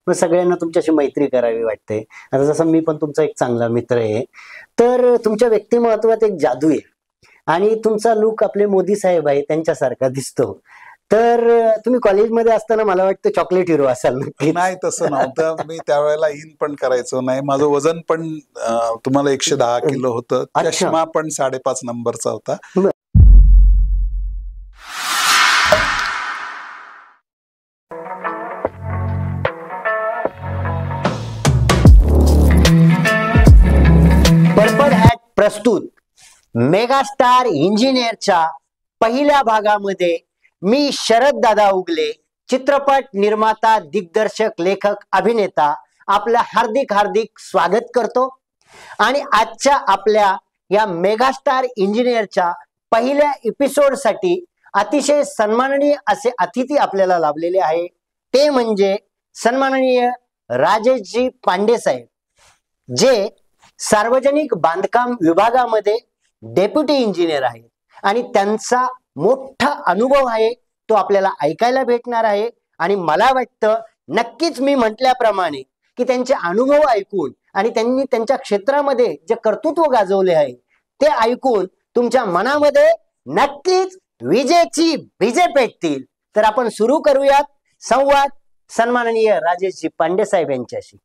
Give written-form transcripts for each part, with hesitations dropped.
मग सगळ्यांना तुमच्याशी मैत्री करावी वाटते. आता जसं मी पण तुमचा एक चांगला मित्र आहे, तर तुमच्या व्यक्तिमत्वात एक जादू आहे आणि तुमचा लुक आपले मोदी साहेब आहे त्यांच्यासारखा दिसतो. तर तुम्ही कॉलेजमध्ये असताना मला वाटतं चॉकलेट हिरो असाल नक्की. नाही, तसं नव्हतं. मी त्यावेळेला इन पण करायचो नाही. माझं वजन पण तुम्हाला 110 किलो होतं. चष्मा पण 5.5 नंबरचा होता. पर्पल हॅट प्रस्तुत मेगास्टार इंजिनियरच्या पहिल्या भागामध्ये मी शरद दादा उगले, चित्रपट निर्माता, दिग्दर्शक, लेखक, अभिनेता आपलं हार्दिक हार्दिक स्वागत करतो. आणि आजच्या आपल्या या मेगास्टार इंजिनियरच्या पहिल्या एपिसोडसाठी अतिशय सन्माननीय असे अतिथी आपल्याला लाभलेले आहे. ते म्हणजे सन्माननीय राजेशजी पांडे साहेब, जे सार्वजनिक बांधकाम विभागामध्ये डेप्युटी इंजिनियर आहे आणि त्यांचा मोठा अनुभव आहे तो आपल्याला ऐकायला भेटणार आहे. आणि मला वाटतं नक्कीच मी म्हटल्याप्रमाणे की त्यांचे अनुभव ऐकून आणि त्यांनी त्यांच्या क्षेत्रामध्ये जे कर्तृत्व गाजवले आहे ते ऐकून तुमच्या मनामध्ये नक्कीच विजेची बीजे पेटतील. तर आपण सुरू करूयात संवाद सन्माननीय राजेशजी पांडे साहेब यांच्याशी.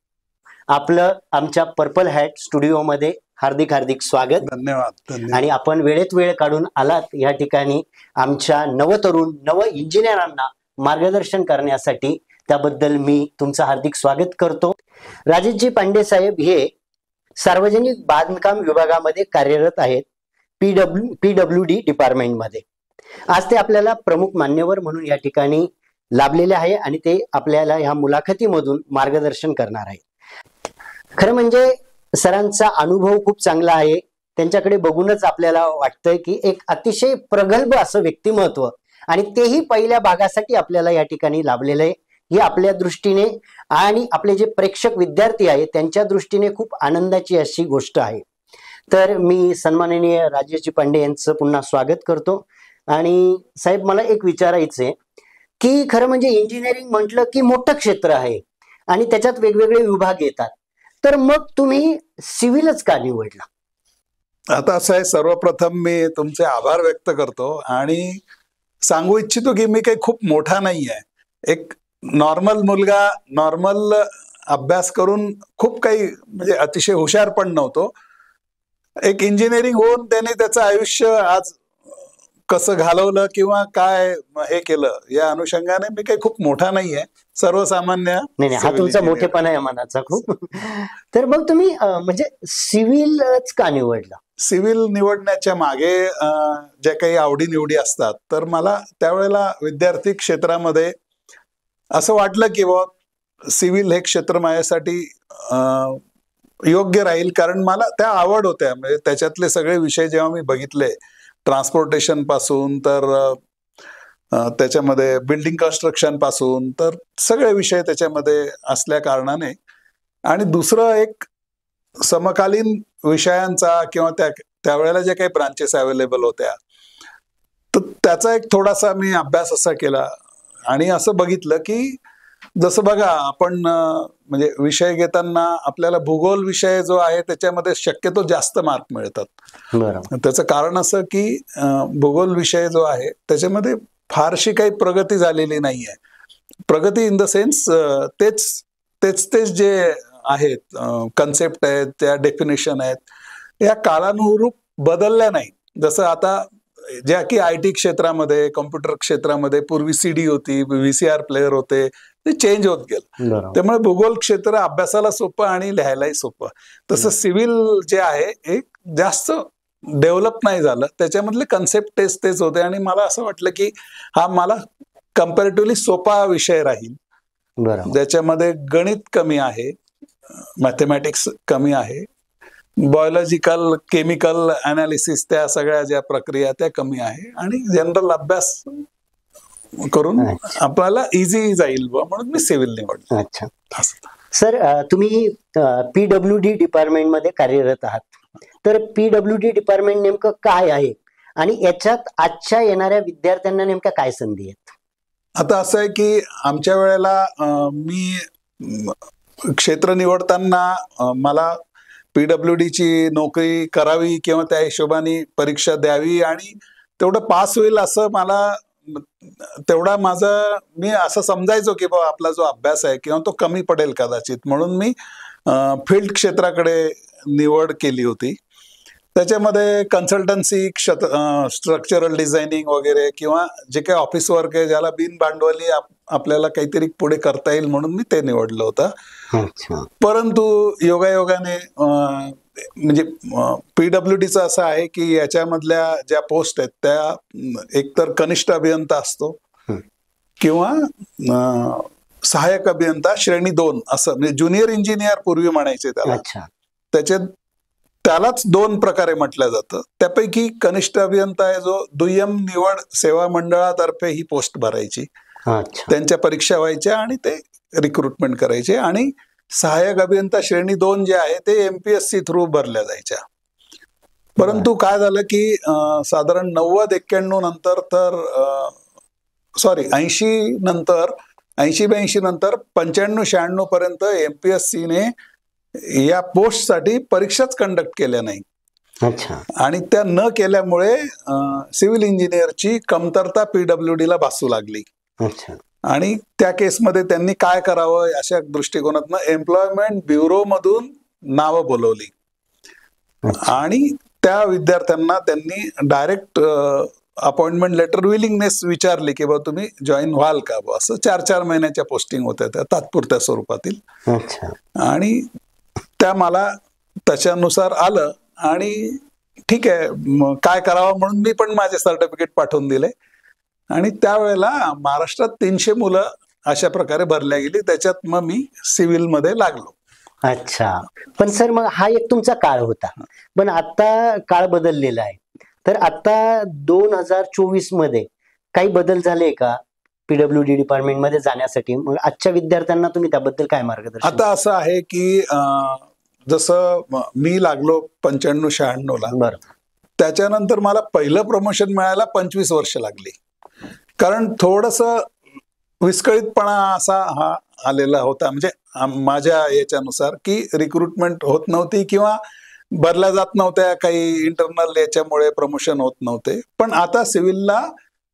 आपलं आमच्या पर्पल हॅट स्टुडिओमध्ये हार्दिक हार्दिक स्वागत. धन्यवाद. आणि आपण वेळेत वेळ काढून आलात या ठिकाणी आमच्या नवतरुण नव इंजिनियरांना मार्गदर्शन करण्यासाठी, त्याबद्दल मी तुमचं हार्दिक स्वागत करतो. राजेशजी पांडे साहेब हे सार्वजनिक बांधकाम विभागामध्ये कार्यरत आहेत, PWD डिपार्टमेंटमध्ये. आज ते आपल्याला प्रमुख मान्यवर म्हणून या ठिकाणी लाभलेले आहे आणि ते आपल्याला ह्या मुलाखतीमधून मार्गदर्शन करणार आहे. खरं म्हणजे सरांचा अनुभव खूप चांगला आहे. त्यांच्याकडे बघूनच आपल्याला वाटतंय की एक अतिशय प्रगल्भ असं व्यक्तिमत्व, आणि तेही पहिल्या भागासाठी आपल्याला या ठिकाणी लाभलेलं आहे. ही आपल्या दृष्टीने आणि आपले जे प्रेक्षक विद्यार्थी आहेत त्यांच्या दृष्टीने खूप आनंदाची अशी गोष्ट आहे. तर मी सन्माननीय राजेशजी पांडे यांचं पुन्हा स्वागत करतो. आणि साहेब, मला एक विचारायचं आहे की खरं म्हणजे इंजिनिअरिंग म्हटलं की मोठं क्षेत्र आहे आणि त्याच्यात वेगवेगळे विभाग येतात, तर मग तुम्ही सिव्हिलच का निवडला? आता असं आहे, सर्वप्रथम मी तुमचे आभार व्यक्त करतो आणि सांगू इच्छितो की मी काही खूप मोठा नाही आहे. एक नॉर्मल मुलगा, नॉर्मल अभ्यास करून खूप काही म्हणजे अतिशय हुशार पण नव्हतो. एक इंजिनिअरिंग होऊन त्याने त्याचं आयुष्य आज कसं घालवलं किंवा काय हे केलं या अनुषंगाने मी काही खूप मोठा नाहीये, सर्वसामान्य. नाही, हा तुमचा मोठेपणा आहे मनाचा खूप. तर मग तुम्ही म्हणजे सिव्हिलच का निवडला? सिव्हिल निवडण्याच्या मागे ज्या काही आवडीनिवडी असतात, तर मला त्यावेळेला विद्यार्थी क्षेत्रामध्ये असं वाटलं की सिव्हिल हे क्षेत्र माझ्यासाठी योग्य राहील, कारण मला त्या आवड होत्या. म्हणजे त्याच्यातले सगळे विषय जेव्हा मी बघितले, ट्रान्सपोर्टेशन पासून तर त्याच्यामध्ये बिल्डिंग कन्स्ट्रक्शन पासून तर सगळे विषय त्याच्यामध्ये असल्या कारणाने, आणि दुसरं एक समकालीन विषयांचा किंवा त्यावेळेला ज्या काही ब्रांचेस अवेलेबल होत्या तर त्याचा एक थोडासा मी अभ्यास असा केला आणि असं बघितलं की जसं बघा आपण म्हणजे विषय घेताना आपल्याला भूगोल विषय जो आहे त्याच्यामध्ये शक्यतो जास्त मार्क मिळतात. त्याचं कारण असं की भूगोल विषय जो आहे त्याच्यामध्ये फारशी काही प्रगती झालेली नाहीये. प्रगती इन द सेन्स तेच जे आहेत कन्सेप्ट आहेत, त्या डेफिनेशन आहेत, या कालानुरूप बदलल्या नाही. जसं आता ज्या की IT क्षेत्रामध्ये, कॉम्प्युटर क्षेत्रामध्ये पूर्वी CD होती, VCR प्लेअर होते, ते चेंज होत गेलं. त्यामुळे भूगोल क्षेत्र अभ्यासाला सोपं आणि लिहायलाही सोपं. तसं सिव्हिल जे आहे एक जास्त डेव्हलप नाही झालं, त्याच्यामधले कन्सेप्ट तेच होते आणि मला असं वाटलं की हा मला कम्पॅरेटिव्हली सोपा विषय राहील, ज्याच्यामध्ये गणित कमी आहे, मॅथमॅटिक्स कमी आहे, बायोलॉजिकल, केमिकल अनालिसिस त्या सगळ्या ज्या प्रक्रिया त्या कमी आहे आणि जनरल अभ्यास करून आपल्याला इझी जाईल म्हणून मी सिव्हिल निवडलं. अच्छा सर, तुम्ही PWD डिपार्टमेंटमध्ये कार्यरत आहात, तर PWD डिपार्टमेंट नेमकं काय आहे आणि याच्यात आजच्या येणाऱ्या विद्यार्थ्यांना नेमक्या काय संधी आहेत? आता असं आहे की आमच्या वेळेला मी क्षेत्र निवडताना मला PWDची नोकरी करावी किंवा त्या हिशोबाने परीक्षा द्यावी आणि तेवढं पास होईल असं मला तेवढा मी असं समजायचो की बाबा आपला जो अभ्यास आहे किंवा तो कमी पडेल कदाचित, म्हणून मी फील्ड क्षेत्राकडे निवड केली होती. त्याच्यामध्ये कन्सल्टन्सी, स्ट्रक्चरल डिझायनिंग वगैरे किंवा जे काही ऑफिस वर्क आहे ज्याला बिन भांडवली आपल्याला काहीतरी पुढे करता येईल म्हणून मी ते निवडलं होतं. परंतु योगायोगाने म्हणजे PWDचं असं आहे की याच्यामधल्या ज्या पोस्ट आहेत त्या एकतर कनिष्ठ अभियंता असतो किंवा सहाय्यक अभियंता श्रेणी 2 असं, म्हणजे ज्युनियर इंजिनियर पूर्वी म्हणायचे त्याला. त्यालाच 2 प्रकारे म्हटलं जातं. त्यापैकी कनिष्ठ अभियंता आहे जो दुय्यम निवड सेवा मंडळातर्फे ही पोस्ट भरायची, त्यांच्या परीक्षा व्हायच्या आणि ते रिक्रुटमेंट करायचे. आणि सहाय्यक अभियंता श्रेणी 2 जे आहे ते MPSC थ्रू भरल्या जायच्या. परंतु काय झालं की साधारण 90-91 नंतर तर 80-82 नंतर 95-96 पर्यंत MPSCने या पोस्टसाठी परीक्षाच कंडक्ट केल्या नाही. आणि त्या न केल्यामुळे सिव्हिल इंजिनियरची कमतरता PWDला भासू लागली. आणि त्या केसमध्ये त्यांनी काय करावं अशा दृष्टिकोनातनं एम्प्लॉयमेंट ब्युरो मधून नावं बोलवली आणि त्या विद्यार्थ्यांना त्यांनी डायरेक्ट अपॉइंटमेंट लेटर विलिंगनेस विचारली की बाबा तुम्ही जॉईन व्हाल का. असं 4-4 महिन्याच्या पोस्टिंग होत्या त्या तात्पुरत्या स्वरूपातील. आणि त्या मला त्याच्यानुसार आलं आणि ठीक आहे काय करावं म्हणून मी पण माझे सर्टिफिकेट पाठवून दिले. आणि त्यावेळेला महाराष्ट्रात 300 मुलं अशा प्रकारे भरल्या गेली. त्याच्यात मग मी सिव्हिल मध्ये लागलो. पण सर मग हा एक तुमचा काळ होता, पण आता काळ बदललेला आहे. तर आता 2024 मध्ये काही बदल झाले का PWD डिपार्टमेंट मध्ये जाण्यासाठी? मग आजच्या विद्यार्थ्यांना तुम्ही त्याबद्दल काय मार्गदर्शन? आता असं आहे की जसं मी लागलो 95-96 ला, त्याच्यानंतर मला पहिलं प्रमोशन मिळायला 25 वर्ष लागली. कारण थोडस विस्कळीतपणा असा हा आलेला होता, म्हणजे माझ्या याच्यानुसार की रिक्रुटमेंट होत नव्हती किंवा भरल्या जात नव्हत्या, काही इंटरनल याच्यामुळे प्रमोशन होत नव्हते. पण आता सिव्हिलला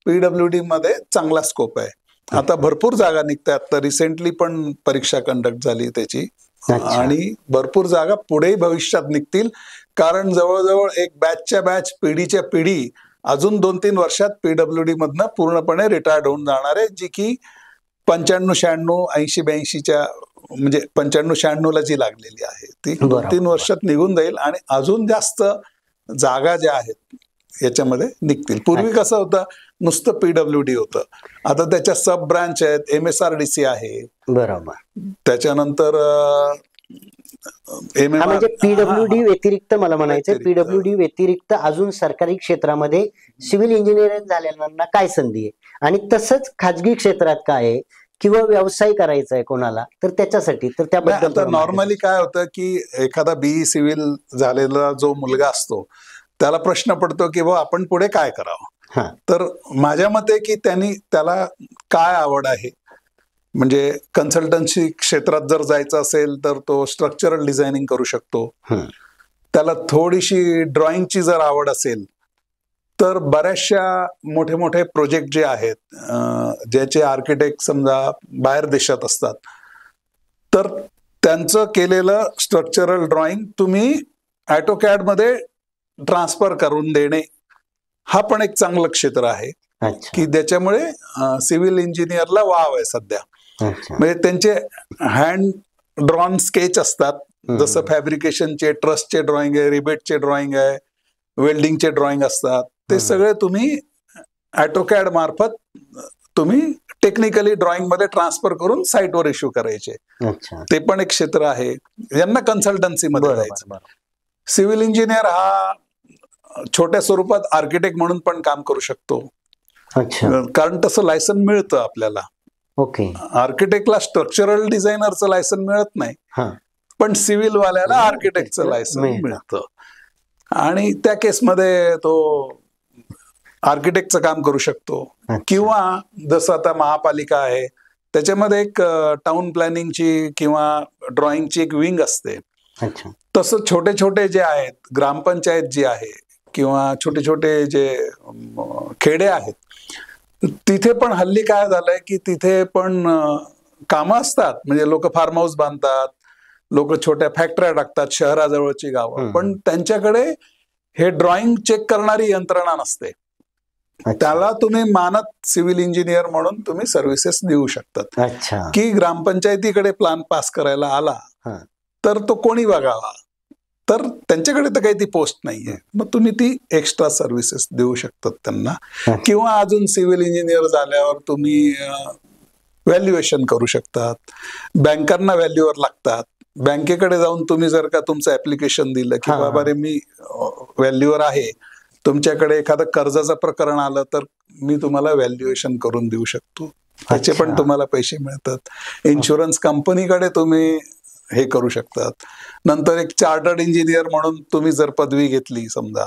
PWD मध्ये चांगला स्कोप आहे. आता भरपूर जागा निघतात. तर रिसेंटली पण परीक्षा कंडक्ट झाली त्याची आणि भरपूर जागा पुढेही भविष्यात निघतील. कारण जवळजवळ एक बॅचच्या बॅच, पिढीच्या पिढी अजून 2-3 वर्षात PWD मधनं पूर्णपणे रिटायर्ड होऊन जाणार आहे, जी की 95-96, 80-82च्या म्हणजे 95-96 ला जी लागलेली आहे ती 2-3 वर्षात निघून जाईल आणि अजून जास्त जागा ज्या आहेत याच्यामध्ये निघतील. पूर्वी कसं होतं, नुसतं PWD होतं. आता त्याच्या सब ब्रांच आहेत. MSRDC आहे, बरोबर. त्याच्यानंतर म्हणजे PWD व्यतिरिक्त मला म्हणायचं, PWD व्यतिरिक्त अजून सरकारी क्षेत्रामध्ये सिव्हिल इंजिनिअरिंग झालेल्यांना काय संधी आहे आणि तसंच खाजगी क्षेत्रात काय आहे किंवा व्यवसाय करायचा आहे कोणाला तर त्याच्यासाठी, तर त्याबद्दल नॉर्मली काय होतं की एखादा BE सिव्हिल झालेला जो मुलगा असतो त्याला प्रश्न पडतो की बाबा आपण पुढे काय करावं. तर माझ्या मते की त्याला काय आवड आहे, म्हणजे कन्सल्टन्सी क्षेत्रात जर जायचं असेल तर तो स्ट्रक्चरल डिझायनिंग करू शकतो. त्याला थोडीशी ड्रॉइंगची जर आवड असेल तर बऱ्याचशा मोठे मोठे प्रोजेक्ट जे आहेत ज्याचे आर्किटेक्ट समजा बाहेर देशात असतात, तर त्यांचं केलेलं स्ट्रक्चरल ड्रॉइंग तुम्ही AutoCAD मध्ये ट्रान्सफर करून देणे हा पण एक चांगलं क्षेत्र आहे की ज्याच्यामुळे सिव्हिल इंजिनियरला वाव आहे सध्या. म्हणजे त्यांचे हँड ड्रॉन स्केच असतात, जसं फॅब्रिकेशनचे, ट्रसचे ड्रॉइंग आहे, रिबेटचे ड्रॉइंग आहे, वेल्डिंगचे ड्रॉइंग असतात. ते सगळे तुम्ही AutoCAD मार्फत तुम्ही टेक्निकली ड्रॉइंग मध्ये ट्रान्सफर करून साईटवर इश्यू करायचे. ते पण एक क्षेत्र आहे, यांना कन्सल्टन्सी मध्ये जायचं. सिव्हिल इंजिनियर हा छोट्या स्वरूपात आर्किटेक्ट म्हणून पण काम करू शकतो, कारण तसं लायसन मिळतं आपल्याला. आर्किटेक्टला स्ट्रक्चरल डिझायनरचं लायसन मिळत नाही, पण सिव्हिल वाल्याला आर्किटेक्टचं लायसन मिळतं. आणि त्या केसमध्ये तो आर्किटेक्टचं काम करू शकतो. किंवा जसं आता महापालिका आहे त्याच्यामध्ये एक टाउन प्लॅनिंगची किंवा ड्रॉइंगची एक विंग असते. अच्छा. तसं छोटे छोटे जे आहेत, ग्रामपंचायत जी आहे किंवा छोटे छोटे जे खेडे आहेत, तिथे पण हल्ली काय झालंय की तिथे पण कामं असतात. म्हणजे लोक फार्म हाऊस बांधतात, लोक छोट्या फॅक्टऱ्या टाकतात, शहराजवळची गावं, पण त्यांच्याकडे हे ड्रॉइंग चेक करणारी यंत्रणा नसते. त्याला तुम्ही मानद सिव्हिल इंजिनियर म्हणून तुम्ही सर्व्हिसेस देऊ शकतात. अच्छा. की ग्रामपंचायतीकडे प्लॅन पास करायला आला तर तो कोणी बघावा, तर त्यांच्याकडे तर काही ती पोस्ट नाहीये, मग तुम्ही ती एक्स्ट्रा सर्व्हिसेस देऊ शकतात त्यांना. किंवा अजून सिव्हिल इंजिनियर झाल्यावर तुम्ही व्हॅल्युएशन करू शकतात. बँकांना व्हॅल्युअर लागतात. बँकेकडे जाऊन तुम्ही जर का तुमचं ऍप्लिकेशन दिलं की बाबा रे मी व्हॅल्युअर आहे, तुमच्याकडे एखादं कर्जाचं प्रकरण आलं तर मी तुम्हाला व्हॅल्युएशन करून देऊ शकतो, त्याचे पण तुम्हाला पैसे मिळतात. इन्शुरन्स कंपनीकडे तुम्ही हे करू शकतात. नंतर एक चार्टर्ड इंजिनियर म्हणून तुम्ही जर पदवी घेतली समजा,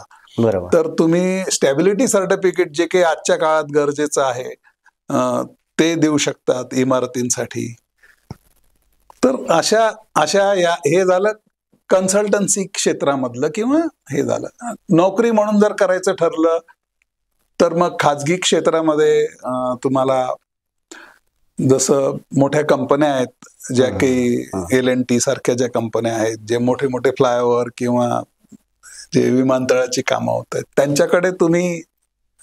तर तुम्ही स्टॅबिलिटी सर्टिफिकेट जे काही आजच्या काळात गरजेचं आहे ते देऊ शकतात इमारतींसाठी. तर अशा अशा हे झालं कन्सल्टन्सी क्षेत्रामधलं, किंवा हे झालं नोकरी म्हणून जर करायचं ठरलं तर मग खाजगी क्षेत्रामध्ये तुम्हाला जसं मोठ्या कंपन्या आहेत, ज्या काही L&T सारख्या ज्या कंपन्या आहेत, जे मोठे मोठे फ्लायओव्हर किंवा जे विमानतळाची कामं होत आहेत, त्यांच्याकडे तुम्ही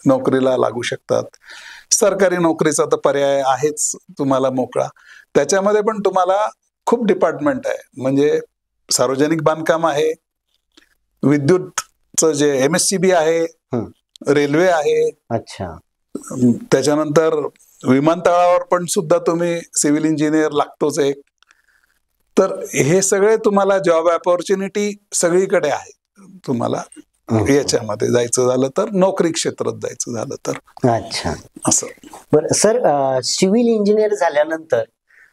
नोकरीला लागू शकतात. सरकारी नोकरीचा तर पर्याय आहेच तुम्हाला मोकळा. त्याच्यामध्ये पण तुम्हाला खूप डिपार्टमेंट आहे. म्हणजे सार्वजनिक बांधकाम आहे, विद्युतचं जे MSCB आहे, रेल्वे आहे. अच्छा. त्याच्यानंतर विमानतळावर पण सुद्धा तुम्ही सिव्हिल इंजिनियर लागतोच एक. तर हे सगळे तुम्हाला जॉब ऑपॉर्च्युनिटी सगळीकडे आहे. तुम्हाला याच्यामध्ये जायचं झालं तर, नोकरी क्षेत्रात जायचं झालं तर. अच्छा. असं. बरं सर, सिव्हिल इंजिनियर झाल्यानंतर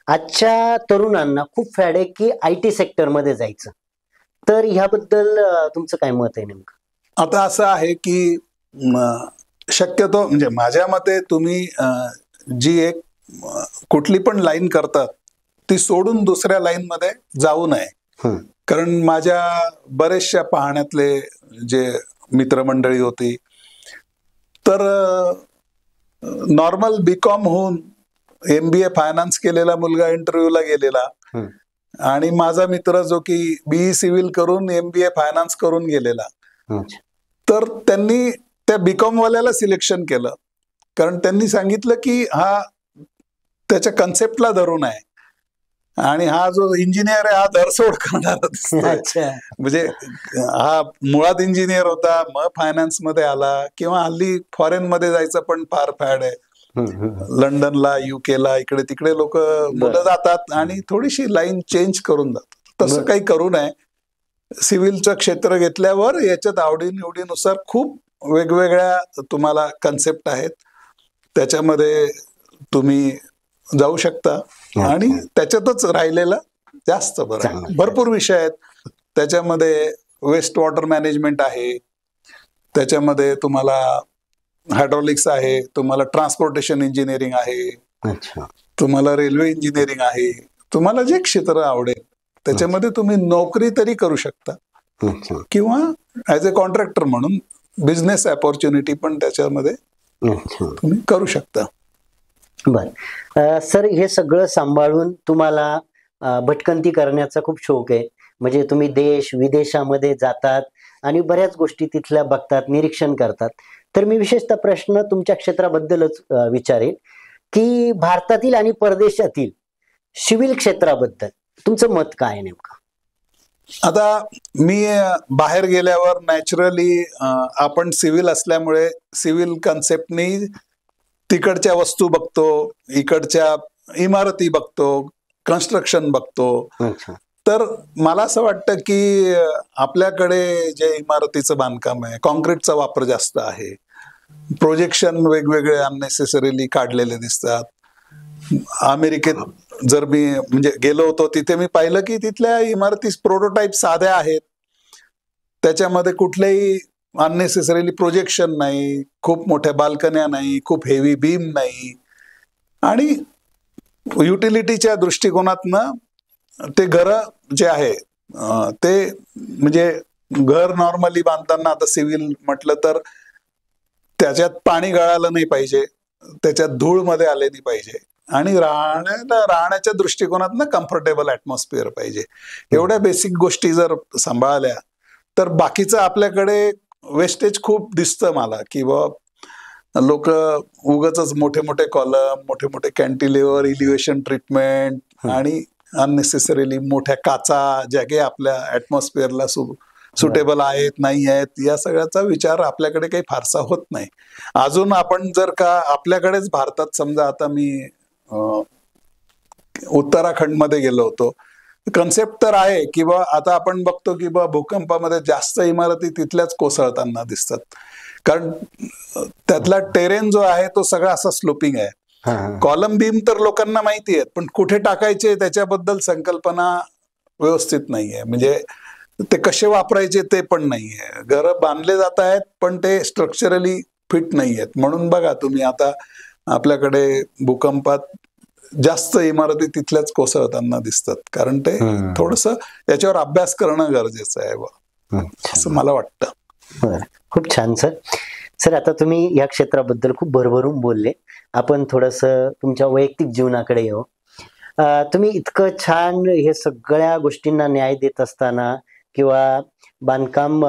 आजच्या तरुणांना खूप फॅड आहे की IT सेक्टरमध्ये जायचं, तर ह्याबद्दल तुमचं काय मत आहे नेमकं? आता असं आहे की शक्यतो म्हणजे माझ्या मते तुम्ही जी एक कुठली पण लाईन करतात ती सोडून दुसऱ्या लाईन मध्ये जाऊ नये. कारण माझ्या बरेचशा पाहण्यातले जे मित्रमंडळी होती, तर नॉर्मल BCom होऊन MBA फायनान्स केलेला मुलगा इंटरव्ह्यूला गेलेला, आणि माझा मित्र जो की BE सिव्हिल करून MBA फायनान्स करून गेलेला, तर त्यांनी त्या BCom वाल्याला सिलेक्शन केलं. कारण त्यांनी सांगितलं की हा त्याच्या कन्सेप्टला धरून आहे, आणि हा जो इंजिनियर आहे हा धरसोड करणारा दिसतोय. म्हणजे हा मुळात इंजिनियर होता, मग फायनान्स मध्ये आला, किंवा हल्ली फॉरेन मध्ये जायचं पण फार फॅड आहे. लंडनला, UK ला, इकडे तिकडे लोक मुलं जातात आणि थोडीशी लाईन चेंज करून जातात. तसं काही करू नये. सिव्हिलचं क्षेत्र घेतल्यावर याच्यात आवडीनिवडीनुसार खूप वेगवेगळ्या तुम्हाला कन्सेप्ट आहेत, त्याच्यामध्ये तुम्ही जाऊ शकता आणि त्याच्यातच राहिलेलं जास्त बरं. भरपूर विषय आहेत त्याच्यामध्ये. वेस्ट वॉटर मॅनेजमेंट आहे, त्याच्यामध्ये तुम्हाला हायड्रॉलिक्स आहे, तुम्हाला ट्रान्सपोर्टेशन इंजिनिअरिंग आहे, तुम्हाला रेल्वे इंजिनिअरिंग आहे. तुम्हाला जे क्षेत्र आवडेल त्याच्यामध्ये तुम्ही नोकरी तरी करू शकता, किंवा ऍज अ कॉन्ट्रॅक्टर म्हणून बिझनेस अपॉर्च्युनिटी पण त्याच्यामध्ये तुम्ही करू शकता. बर सर, हे सगळं सांभाळून तुम्हाला भटकंती करण्याचा खूप शौक आहे. म्हणजे तुम्ही देश विदेशामध्ये जातात आणि बऱ्याच गोष्टी तिथल्या बघतात, निरीक्षण करतात. तर मी विशेषतः प्रश्न तुमच्या क्षेत्राबद्दलच विचारेन की भारतातील आणि परदेशातील सिव्हिल क्षेत्राबद्दल तुमचं मत काय आहे नेमकं? आता मी बाहेर गेल्यावर नॅचरली आपण सिव्हिल असल्यामुळे सिव्हिल कन्सेप्टनी तिकडच्या वस्तू बघतो, इकडच्या इमारती बघतो, कन्स्ट्रक्शन बघतो. तर मला असं वाटतं की आपल्याकडे जे इमारतीचं बांधकाम आहे, कॉन्क्रीटचा वापर जास्त आहे, प्रोजेक्शन वेगवेगळे अननेसेसरीली काढलेले दिसतात. अमेरिकेत जर मी म्हणजे गेलो होतो तिथे मी पाहिलं की तिथल्या इमारती प्रोटोटाईप साध्या आहेत, त्याच्यामध्ये कुठलेही अननेसेसरीली प्रोजेक्शन नाही, खूप मोठ्या बाल्कन्या नाही, खूप हेवी बीम नाही, आणि युटिलिटीच्या दृष्टिकोनातनं ते घर जे आहे ते म्हणजे घर नॉर्मली बांधताना आता सिव्हिल म्हटलं तर त्याच्यात पाणी गळालं नाही पाहिजे, त्याच्यात धूळ मध्ये आले नाही पाहिजे आणि राहण्याच्या दृष्टिकोनातनं कम्फर्टेबल ऍटमॉस्फिअर पाहिजे. एवढ्या बेसिक गोष्टी जर सांभाळल्या तर बाकीचं आपल्याकडे वेस्टेज खूप दिसतं मला, की लोक उगाच मोठे मोठे कॉलम, मोठे मोठे कॅन्टिलिव्हर, इलिव्हेशन ट्रीटमेंट आणि अननेसेसरीली मोठ्या काचा ज्या काही आपल्या ऍटमॉस्फिअरला सुटेबल आहेत नाही आहेत या सगळ्याचा विचार आपल्याकडे काही फारसा होत नाही अजून. आपण जर का आपल्याकडेच भारतात समजा आता मी उत्तराखंडमध्ये गेलो होतो, कन्सेप्ट तर आहे की आता आपण बघतो की भूकंपामध्ये जास्त इमारती तिथल्याच कोसळताना दिसतात, कारण त्यातला टेरेन जो आहे तो सगळा असा स्लोपिंग आहे. कॉलम बीम तर लोकांना माहिती आहेत, पण कुठे टाकायचे त्याच्याबद्दल संकल्पना व्यवस्थित नाहीये, म्हणजे ते कसे वापरायचे ते पण नाहीये. घरं बांधले जात आहेत पण ते स्ट्रक्चरली फिट नाही आहेत. म्हणून बघा तुम्ही आता आपल्याकडे भूकंपात जास्त इमारती तिथल्याच कोसळताना दिसतात, कारण ते थोडस याच्यावर अभ्यास करणं गरजेचं आहे असं मला वाटतं. खूप छान सर. सर आता तुम्ही या क्षेत्राबद्दल खूप भरभरून बोलले, आपण थोडस तुमच्या वैयक्तिक जीवनाकडे येऊ. तुम्ही इतकं छान हे सगळ्या गोष्टींना न्याय देत असताना किंवा बांधकाम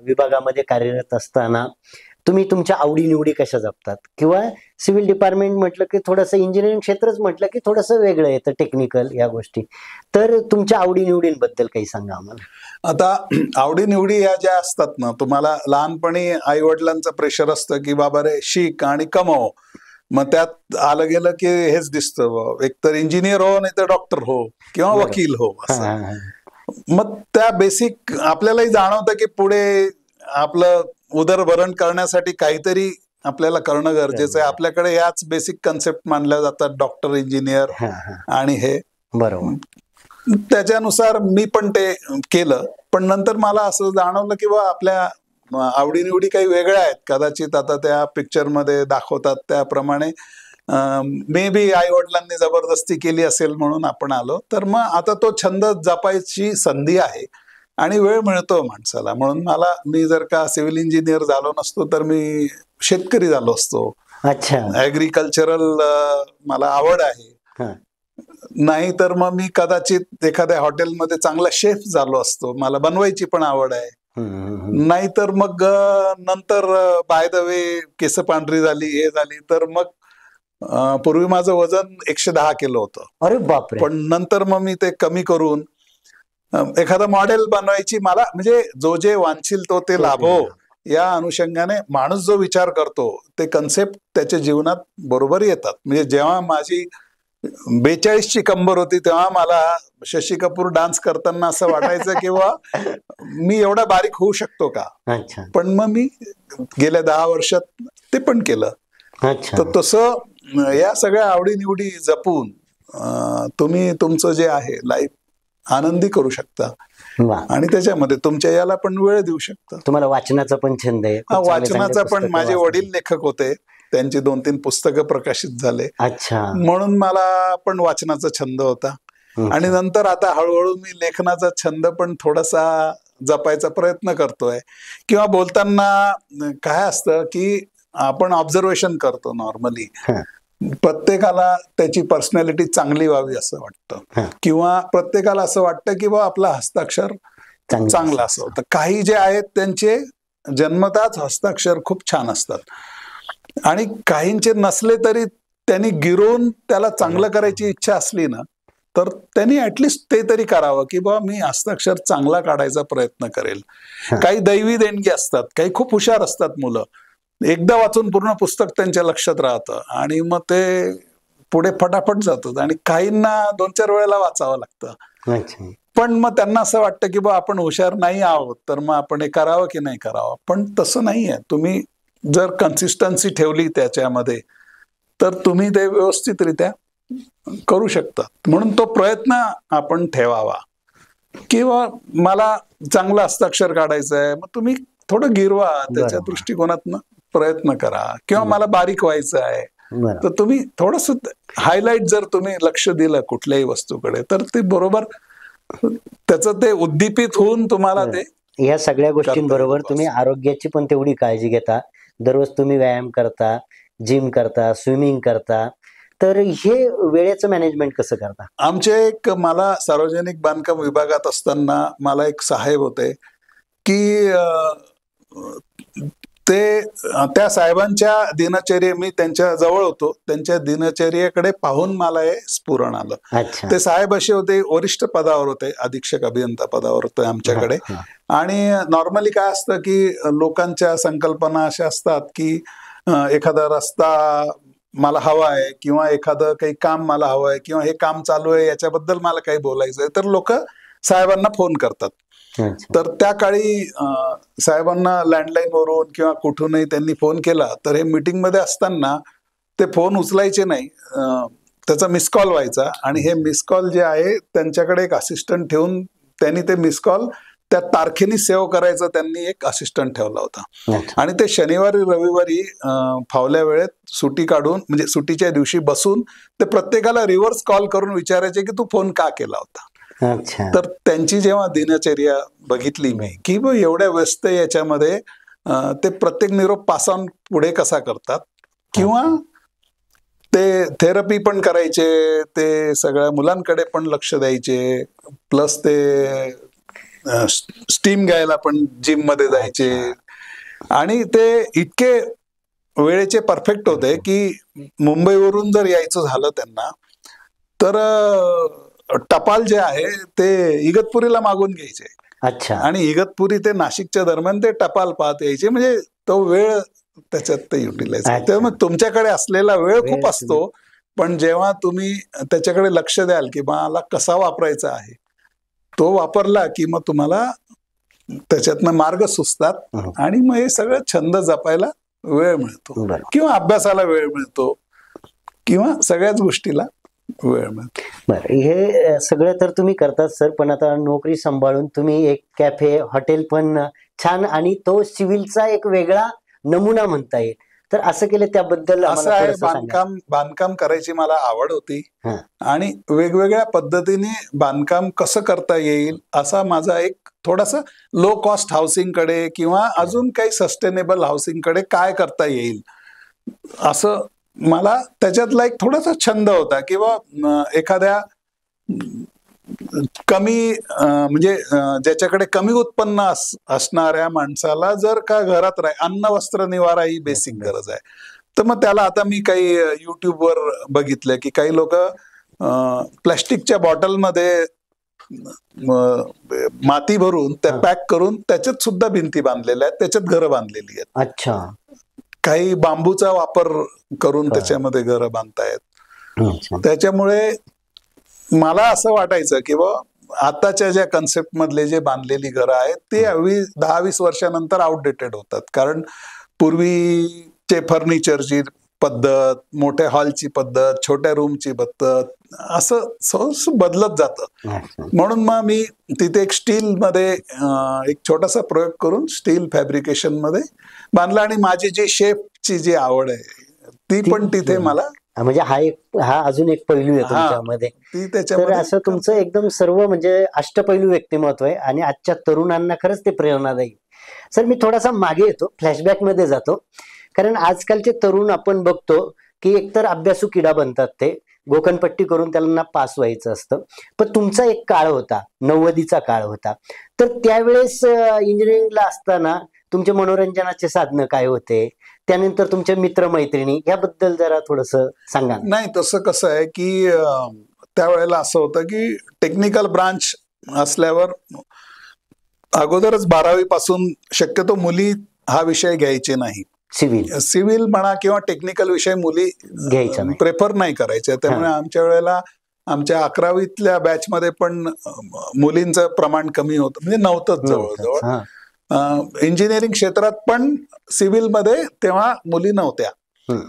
विभागामध्ये कार्यरत असताना तुम्ही तुमच्या आवडीनिवडी कशा जपतात, किंवा सिव्हिल डिपार्टमेंट म्हटलं की थोडंसं इंजिनिअरिंग क्षेत्रच म्हटलं की थोडंसं वेगळं येतं टेक्निकल या गोष्टी, तर तुमच्या आवडीनिवडींबद्दल काही सांगा आम्हाला. आता आवडीनिवडी या ज्या असतात ना, तुम्हाला लहानपणी आई वडिलांचं प्रेशर असतं की बाबा रे शिक आणि कमव, मग त्यात आलं गेलं की हेच दिसतं, एकतर इंजिनियर हो नाही तर डॉक्टर हो किंवा वकील हो असं. मग त्या बेसिक आपल्यालाही जाणवतं की पुढे आपलं उदरभरण करण्यासाठी काहीतरी आपल्याला करणं गरजेचं आहे. आपल्याकडे याच बेसिक कन्सेप्ट मानल्या जातात, डॉक्टर, इंजिनियर आणि हे. बरोबर. त्याच्यानुसार मी पण ते केलं, पण नंतर मला असं जाणवलं की आपल्या आवडीनिवडी काही वेगळ्या आहेत. कदाचित आता त्या पिक्चरमध्ये दाखवतात त्याप्रमाणे मे बी आई वडिलांनी जबरदस्ती केली असेल म्हणून आपण आलो, तर मग आता तो छंद जपायची संधी आहे आणि वेळ मिळतो माणसाला. म्हणून मी जर का सिव्हिल इंजिनियर झालो नसतो तर मी शेतकरी झालो असतो. अच्छा. ऍग्रिकल्चरल मला आवड आहे, नाही तर मग मी कदाचित एखाद्या हॉटेलमध्ये चांगला शेफ झालो असतो, मला बनवायची पण आवड आहे. नाहीतर मग नंतर बाय द वे केस पांढरी झाली, हे झाली, तर मग पूर्वी माझं वजन 110 किलो होतं. अरे बापरे. पण नंतर मग मी ते कमी करून एखादं मॉडेल बनवायची मला, म्हणजे जो जे वांछील तो ते लाभो या अनुषंगाने माणूस जो विचार करतो ते कन्सेप्ट त्याच्या जीवनात बरोबर येतात. म्हणजे जेव्हा माझी 42ची कंबर होती तेव्हा मला शशी कपूर डान्स करताना असं वाटायचं किंवा मी एवढा बारीक होऊ शकतो का, पण मग मी गेल्या 10 वर्षात ते पण केलं. तर तसं या सगळ्या आवडीनिवडी जपून तुम्ही तुमचं जे आहे लाईफ आनंदी करू शकता आणि त्याच्यामध्ये तुमच्या याला पण वेळ देऊ शकता. तुम्हाला वाचनाचा पण छंद आहे? वाचनाचा पण, माझे वडील लेखक होते, त्यांची 2-3 पुस्तकं प्रकाशित झाले. अच्छा. म्हणून मला पण वाचनाचा छंद होता आणि नंतर आता हळूहळू मी लेखनाचा छंद पण थोडासा जपायचा प्रयत्न करतोय. किंवा बोलताना काय असतं की आपण ऑब्झर्वेशन करतो नॉर्मली, प्रत्येकाला त्याची पर्सनॅलिटी चांगली व्हावी असं वाटतं, किंवा प्रत्येकाला असं वाटतं की आपला हस्ताक्षर चांगला असावं. तर काही जे आहेत त्यांचे जन्मताच हस्ताक्षर खूप छान असतात आणि काहींचे नसले तरी त्यांनी गिरवून त्याला चांगलं करायची इच्छा असली ना तर त्यांनी ऍटलिस्ट ते तरी करावं की मी हस्ताक्षर चांगला काढायचा प्रयत्न करेल. काही दैवी देणगी असतात, काही खूप हुशार असतात मुलं, एकदा वाचून पूर्ण पुस्तक त्यांच्या लक्षात राहतं आणि मग ते पुढे फटाफट जातात, आणि काहींना 2-4 वेळेला वाचावं लागतं. पण मग त्यांना असं वाटतं की आपण हुशार नाही आहोत तर मग आपण हे करावं की नाही करावं. पण तसं नाहीये. तुम्ही जर कन्सिस्टन्सी ठेवली त्याच्यामध्ये तर तुम्ही ते व्यवस्थितरित्या करू शकता. म्हणून तो प्रयत्न आपण ठेवावा. किंवा मला चांगलं हस्ताक्षर काढायचं आहे, मग तुम्ही थोडं गिरवा, त्याच्या दृष्टिकोनातनं प्रयत्न करा. किंवा मला बारीक व्हायचं आहे, बरं. तर तुम्ही थोडस हायलाइट जर तुम्ही लक्ष दिलं कुठल्याही वस्तूकडे तर ते बरोबर त्याचं ते उद्दीपित होऊन तुम्हाला ते या सगळ्या गोष्टींबरोबर येईल तुम्ही असं. आरोग्याची पण तेवढी काळजी घेता. दररोज तुम्ही व्यायाम करता, जिम करता, स्विमिंग करता. तर हे वेळेचं मॅनेजमेंट कसं करता? आमचे एक मला सार्वजनिक बांधकाम विभागात असताना मला एक साहेब होते की त्या साहेबांच्या दिनचर्या मी त्यांच्या जवळ होतो, त्यांच्या दिनचर्येकडे पाहून मला हे स्फुरण आलं. अच्छा. ते साहेब असे होते, वरिष्ठ पदावर होते, अधीक्षक अभियंता पदावर होते आमच्याकडे. आणि नॉर्मली काय असतं की लोकांच्या संकल्पना अशा असतात की एखादा रस्ता मला हवा आहे किंवा एखादं काही काम मला हवं आहे किंवा हे काम चालू आहे याच्याबद्दल मला काही बोलायचं आहे, तर लोक साहेबांना फोन करतात. तर त्या काळी साहेबांना लँडलाईन वरून किंवा कुठूनही त्यांनी फोन केला तर हे मीटिंग मध्ये असताना ते फोन उचलायचे नाही, त्याचा मिस कॉल व्हायचा. आणि हे मिस कॉल जे आहे त्यांच्याकडे एक असिस्टंट ठेवून त्यांनी ते मिस कॉल त्या तारखेने सेव्ह करायचं त्यांनी एक असिस्टंट ठेवला होता. आणि ते शनिवारी रविवारी फावल्या वेळेत सुट्टी काढून म्हणजे सुट्टीच्या दिवशी बसून ते प्रत्येकाला रिव्हर्स कॉल करून विचारायचे की तू फोन का केला होता. तर त्यांची जेव्हा दिनचर्या बघितली मी की एवढ्या व्यस्त याच्यामध्ये ते प्रत्येक निरोप पास ऑन पुढे कसा करतात किंवा ते थेरपी पण करायचे, ते सगळ्या मुलांकडे पण लक्ष द्यायचे, प्लस ते स्टीम घ्यायला पण जिम मध्ये जायचे. आणि ते इतके वेळेचे परफेक्ट होते की मुंबईवरून जर यायचं झालं त्यांना तर टपाल जे आहे ते इगतपुरीला मागून घ्यायचे. अच्छा. आणि इगतपुरी ते नाशिकच्या दरम्यान ते टपाल पाहत यायचे. म्हणजे तो वेळ त्याच्यात ते युटिलाइज. त्यामुळे तुमच्याकडे असलेला वेळ खूप असतो, पण जेव्हा तुम्ही त्याच्याकडे लक्ष द्याल की मला कसा वापरायचा आहे, तो वापरला की मग तुम्हाला त्याच्यातनं मार्ग सुचतात आणि मग हे सगळं छंद जपायला वेळ मिळतो किंवा अभ्यासाला वेळ मिळतो किंवा सगळ्याच गोष्टीला वेळ मिळतो. बरं, हे सगळं तर तुम्ही करतात सर, पण आता नोकरी सांभाळून तुम्ही एक कॅफे हॉटेल पण छान आणि तो सिव्हिलचा एक वेगळा नमुना म्हणता येईल. तर असं केलं त्याबद्दल असं आहे, बांधकाम करायची मला आवड होती आणि वेगवेगळ्या पद्धतीने बांधकाम कसं करता येईल असा माझा एक थोडासा लो कॉस्ट हाऊसिंग कडे किंवा अजून काही सस्टेनेबल हाऊसिंग कडे काय करता येईल असं मला त्याच्यातला एक थोडासा छंद होता. किंवा एखाद्या कमी म्हणजे ज्याच्याकडे कमी उत्पन्न असणाऱ्या माणसाला जर का घरात अन्न वस्त्र निवारा ही बेसिक गरज आहे, तर मग त्याला आता मी काही युट्यूबवर बघितलं की काही लोक प्लॅस्टिकच्या बॉटलमध्ये माती भरून त्या पॅक करून त्याच्यात सुद्धा भिंती बांधलेल्या आहेत, त्याच्यात घरं बांधलेली आहेत. अच्छा. काही बांबूचा वापर करून त्याच्यामध्ये घरं बांधतायत. त्याच्यामुळे मला असं वाटायचं की आताच्या ज्या कन्सेप्ट मधले जे बांधलेली घरं आहेत ते 10-20 वर्षानंतर आउटडेटेड होतात. कारण पूर्वीचे फर्निचरची पद्धत, मोठ्या हॉलची पद्धत, छोट्या रूमची पद्धत असं बदलत जातं. म्हणून मग मी तिथे एक स्टील मध्ये एक छोटासा प्रयोग करून स्टील फॅब्रिकेशन मध्ये बांधला. आणि माझी जी शेफची जी आवड आहे ती पण तिथे मला म्हणजे हा अजून एक पैलू आहे तुमच्यामध्ये. तर असं तुमचं एकदम सर्व म्हणजे अष्टपैलू व्यक्तिमत्व आहे आणि आजच्या तरुणांना खरंच ते प्रेरणादायी. सर मी थोडासा मागे येतो, फ्लॅशबॅक मध्ये जातो. कारण आजकालचे तरुण आपण बघतो की एकतर अभ्यासू किडा बनतात, ते गोकणपट्टी करून त्यांना पास व्हायचं असतं. पण तुमचा एक काळ होता, 90चा काळ होता. तर त्यावेळेस इंजिनिअरिंगला असताना तुमचे मनोरंजनाचे साधनं काय होते, त्यानंतर तुमचे मित्रमैत्रिणी, याबद्दल जरा थोडस सांगा. नाही, तसं कसं आहे की त्यावेळेला असं होतं की टेक्निकल ब्रांच असल्यावर अगोदरच 12वी पासून शक्यतो मुली हा विषय घ्यायचे नाही. सिव्हिल म्हणा किंवा टेक्निकल विषय मुली घ्यायचा प्रेफर नाही करायच्या. त्यामुळे आमच्या वेळेला आमच्या 11वीतल्या बॅच मध्ये पण मुलींचं प्रमाण कमी होतं, म्हणजे नव्हतंच जवळजवळ. इंजिनिअरिंग क्षेत्रात पण सिव्हिल मध्ये तेव्हा मुली नव्हत्या.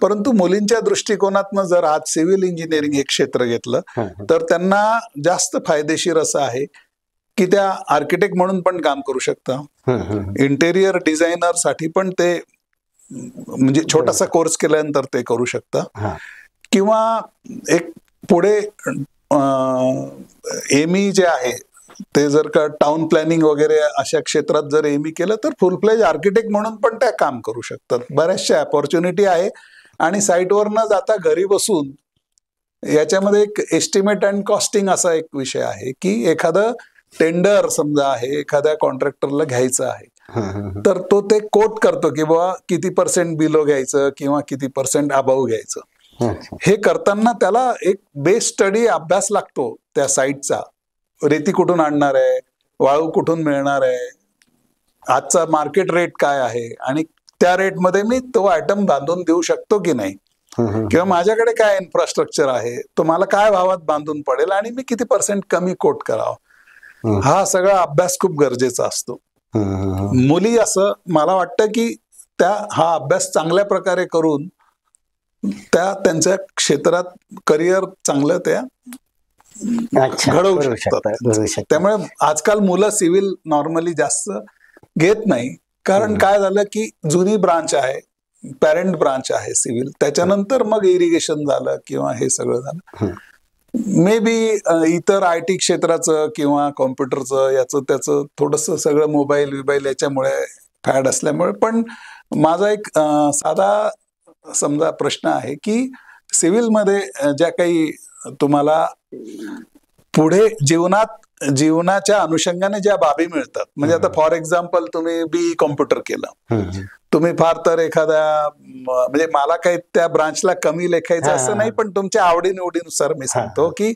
परंतु मुलींच्या दृष्टिकोनातनं जर आज सिव्हिल इंजिनिअरिंग हे क्षेत्र घेतलं तर त्यांना जास्त फायदेशीर असं आहे की त्या आर्किटेक्ट म्हणून पण काम करू शकता, इंटेरियर डिझायनर साठी पण ते म्हणजे छोटासा कोर्स केल्यानंतर ते करू शकता. हा. किंवा एक पुढे एमई जे आहे ते जर का टाउन प्लॅनिंग वगैरे अशा क्षेत्रात जर एमई केलं तर फुल फ्लेज आर्किटेक्ट म्हणून पण त्या काम करू शकतात. बऱ्याचशा अपॉर्च्युनिटी आहे आणि साईटवर न जाता घरी बसून याच्यामध्ये एक एस्टिमेट अँड कॉस्टिंग असा एक विषय आहे की एखादं टेंडर समजा आहे, एखाद्या कॉन्ट्रॅक्टरला घ्यायचं आहे तर तो ते कोट करतो की बाबा किती % बिलो घ्यायचं किंवा किती % अबाव घ्यायचं. हे करताना त्याला एक बेस स्टडी अभ्यास लागतो त्या साईटचा. रेती कुठून आणणार आहे, वाळू कुठून मिळणार आहे, आजचा मार्केट रेट काय आहे आणि त्या रेटमध्ये मी तो आयटम बांधून देऊ शकतो की नाही, किंवा माझ्याकडे काय इन्फ्रास्ट्रक्चर आहे, तो मला काय भावात बांधून पडेल आणि मी किती % कमी कोट करावं. हा सगळा अभ्यास खूप गरजेचा असतो. मुली असं मला वाटतं की हा अभ्यास चांगल्या प्रकारे करून त्यांच्या क्षेत्रात करिअर चांगलं त्या घडवू शकतात. त्यामुळे आजकाल मुलं सिव्हिल नॉर्मली जास्त घेत नाही, कारण काय झालं की जुनी ब्रांच आहे, पॅरेंट ब्रांच आहे सिव्हिल, त्याच्यानंतर मग इरिगेशन झालं किंवा हे सगळं झालं. मे बी इतर IT क्षेत्राचं किंवा कॉम्प्युटरचं याचं त्याचं थोडंसं सगळं मोबाईल याच्यामुळे फॅड असल्यामुळे. पण माझा एक साधा समजा प्रश्न आहे की सिव्हिलमध्ये ज्या काही तुम्हाला पुढे जीवनाच्या अनुषंगाने ज्या बाबी मिळतात, म्हणजे आता फॉर एक्झाम्पल तुम्ही BE कॉम्प्युटर केलं, तुम्ही फार तर एखाद्या म्हणजे मला काही त्या ब्रांचला कमी लेखायचं असं नाही, पण तुमच्या आवडीनिवडीनुसार मी सांगतो की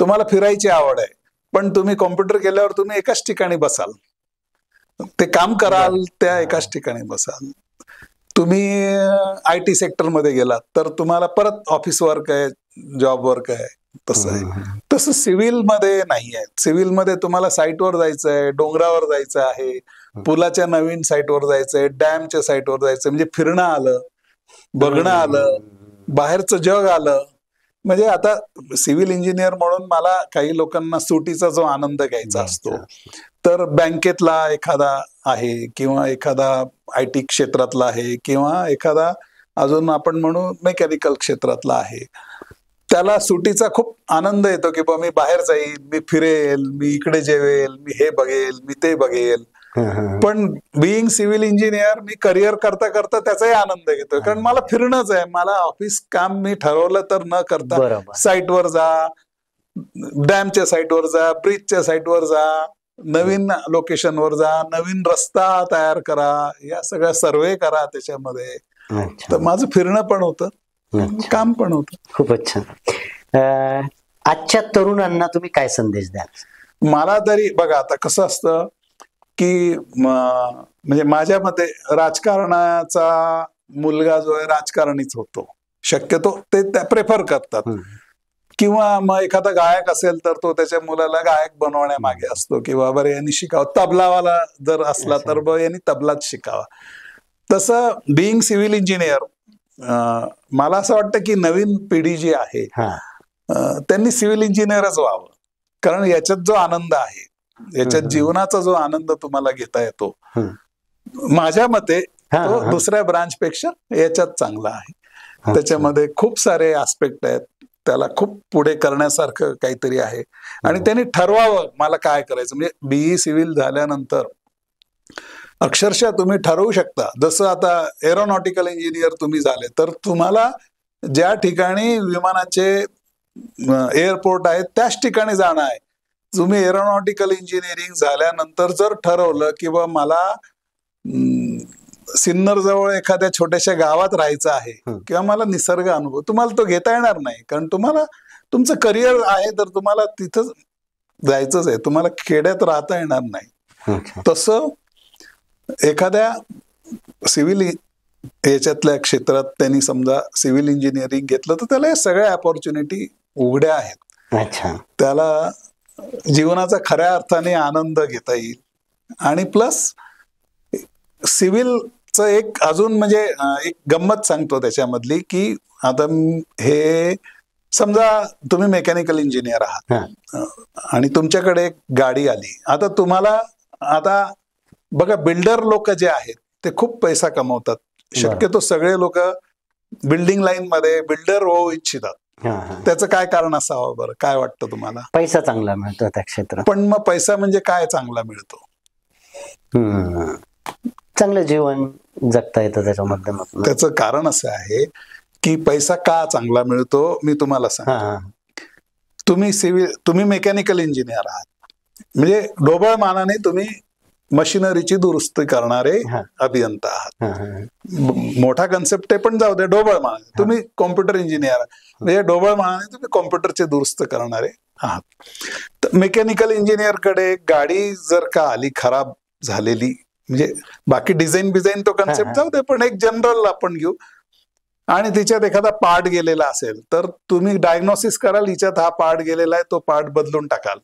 तुम्हाला फिरायची आवड आहे, पण तुम्ही कॉम्प्युटर केल्यावर तुम्ही एकाच ठिकाणी बसाल, ते काम कराल त्या एकाच ठिकाणी बसाल. तुम्ही IT सेक्टरमध्ये गेलात तर तुम्हाला परत ऑफिस वर्क आहे, जॉब वर्क आहे, तसं आहे. तसं सिव्हिलमध्ये नाही आहे. सिव्हिलमध्ये तुम्हाला साईटवर जायचं आहे, डोंगरावर जायचं आहे, पुलाच्या नवीन साईटवर जायचंय, डॅमच्या साईटवर जायचं, म्हणजे फिरणं आलं, बघणं आलं, बाहेरचं जग आलं. म्हणजे आता सिव्हिल इंजिनियर म्हणून मला काही लोकांना सुटीचा जो आनंद घ्यायचा असतो, तर बँकेतला एखादा आहे किंवा एखादा IT क्षेत्रातला आहे किंवा एखादा अजून आपण म्हणू मेकॅनिकल क्षेत्रातला आहे, त्याला सुटीचा खूप आनंद येतो की मी बाहेर जाईल, मी फिरेल, मी इकडे जेवेल, मी हे बघेल, मी ते बघेल. पण बिईंग सिव्हिल इंजिनियर मी करिअर करता करता त्याचाही आनंद घेतोय, कारण मला फिरणंच आहे. मला ऑफिस काम मी ठरवलं तर न करता साईटवर जा, डॅमच्या साईटवर जा, ब्रिजच्या साईटवर जा, नवीन लोकेशनवर जा, नवीन रस्ता तयार करा, या सगळ्या सर्वे करा त्याच्यामध्ये. तर माझं फिरणं पण होतं, काम पण होतं. खूपच छान. आजच्या तरुणांना तुम्ही काय संदेश द्याल? मला तरी बघा, आता कसं असतं की म्हणजे माझ्या मते राजकारणाचा मुलगा जो आहे राजकारणीच होतो, शक्यतो ते प्रेफर करतात. किंवा मग एखादा गायक असेल तर तो त्याच्या मुलाला गायक बनवण्यामागे असतो की बाबा यांनी शिकावं. तबलावाला जर असला तर यांनी तबलाच शिकावा. तसं बिईंग सिव्हिल इंजिनियर मला असं वाटतं की नवीन पिढी जी आहे त्यांनी सिव्हिल इंजिनियरच व्हावं, कारण याच्यात जो आनंद आहे, याच्यात जीवनाचा जो आनंद तुम्हाला घेता येतो, माझ्या मते तो दुसऱ्या ब्रांच पेक्षा याच्यात चांगला आहे. त्याच्यामध्ये खूप सारे आस्पेक्ट आहेत, त्याला खूप पुढे करण्यासारखं काहीतरी आहे आणि त्यांनी ठरवावं मला काय करायचं. म्हणजे BE सिव्हिल झाल्यानंतर अक्षरशः तुम्ही ठरवू शकता. जसं आता एरोनॉटिकल इंजिनियर तुम्ही झाले तर तुम्हाला ज्या ठिकाणी विमानाचे एअरपोर्ट आहेत त्याच ठिकाणी जाणं आहे. तुम्ही एरोनॉटिकल इंजिनिअरिंग झाल्यानंतर जर ठरवलं की बा मला सिन्नर जवळ एखाद्या छोट्याशा गावात राहायचं आहे किंवा मला निसर्ग अनुभव, तुम्हाला तो घेता येणार नाही, कारण तुम्हाला तुमचं करिअर आहे तर तुम्हाला तिथं जायचंच आहे, तुम्हाला खेड्यात राहता येणार नाही. तसं एखाद्या सिव्हिल याच्यातल्या क्षेत्रात त्यांनी समजा सिव्हिल इंजिनिअरिंग घेतलं तर त्याला सगळ्या अपॉर्च्युनिटी उघड्या आहेत. त्याला जीवनाचा खऱ्या अर्थाने आनंद घेता येईल. आणि प्लस सिव्हिलचं एक अजून म्हणजे एक गंमत सांगतो त्याच्यामधली की आता हे समजा तुम्ही मेकॅनिकल इंजिनियर आहात आणि तुमच्याकडे एक गाडी आली. आता तुम्हाला आता बघा बिल्डर लोक जे आहेत ते खूप पैसा कमवतात शक्यतो सगळे लोक बिल्डिंग लाईन मध्ये बिल्डर होऊ इच्छितात. त्याचं काय कारण असावं बरं, काय वाटतं तुम्हाला? पैसा चांगला मिळतो त्या क्षेत्रात. पण मग पैसा म्हणजे काय चांगला मिळतो? चांगलं जीवन जगता येतं त्याच्या माध्यमातून. त्याचं कारण असं आहे की पैसा का चांगला मिळतो मी तुम्हाला सांगतो. तुम्ही मेकॅनिकल इंजिनियर आहात, म्हणजे ढोबळ मानाने तुम्ही मशिनरीची दुरुस्ती करणारे अभियंता आहात. मोठा कन्सेप्ट आहे पण जाऊ दे, ढोबळ मानाने तुम्ही कॉम्प्युटर इंजिनियर, म्हणजे ढोबळ मानाने तुम्ही कॉम्प्युटरचे दुरुस्त करणारे आहात. तर मेकॅनिकल इंजिनियर कडे गाडी जर का आली खराब झालेली, म्हणजे बाकी डिझाईन तो कन्सेप्ट जाऊ दे, पण एक जनरल आपण घेऊ, आणि तिच्यात एखादा पार्ट गेलेला असेल तर तुम्ही डायग्नोसिस कराल, हिच्यात हा पार्ट गेलेला आहे, तो पार्ट बदलून टाकाल.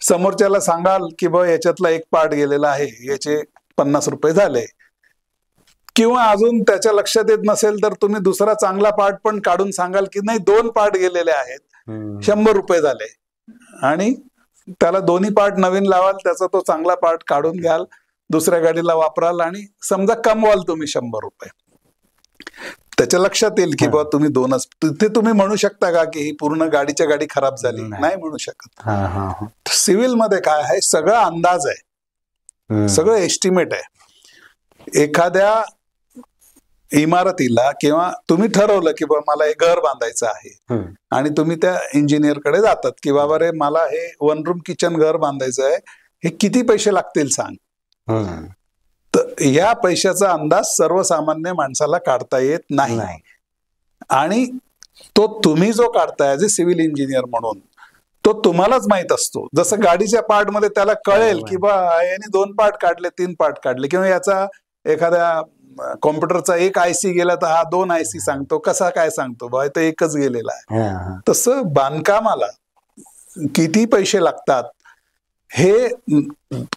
समोरच्याला सांगाल की बा याच्यातला एक पार्ट गेलेला आहे, याचे 50 रुपये झाले. किंवा अजून त्याच्या लक्षात येत नसेल तर तुम्ही दुसरा चांगला पार्ट पण काढून सांगाल की नाही 2 पार्ट गेलेले आहेत, 100 रुपये झाले, आणि त्याला दोन्ही पार्ट नवीन लावाल, त्याचा तो चांगला पार्ट काढून घ्याल, दुसऱ्या गाडीला वापराल, आणि समजा कमवाल तुम्ही 100 रुपये. त्याच्या लक्षात येईल की बा तुम्ही 2च. तिथे तुम्ही म्हणू शकता का की ही पूर्ण गाडी खराब झाली? नाही म्हणू शकत. सिव्हिल मध्ये काय आहे, सगळा अंदाज आहे, सगळं एस्टिमेट आहे. एखाद्या इमारतीला किंवा तुम्ही ठरवलं की बा मला हे घर बांधायचं आहे, आणि तुम्ही त्या इंजिनियर कडे जातात की बाबा रे मला हे 1 रूम किचन घर बांधायचं आहे, हे किती पैसे लागतील सांग. तर या पैशाचा अंदाज सर्वसामान्य माणसाला काढता येत नाही. आणि तो तुम्ही जो काढताय ऍज ए सिव्हिल इंजिनियर म्हणून, तो तुम्हालाच माहित असतो. जसं गाडीच्या पार्ट मध्ये त्याला कळेल की बा याने 2 पार्ट काढले, 3 पार्ट काढले, किंवा याचा एखाद्या कॉम्प्युटरचा एक आयसी गेला तर हा 2 आयसी सांगतो, कसा काय सांगतो बा तर एकच गेलेला आहे. तसं बांधकामाला किती पैसे लागतात हे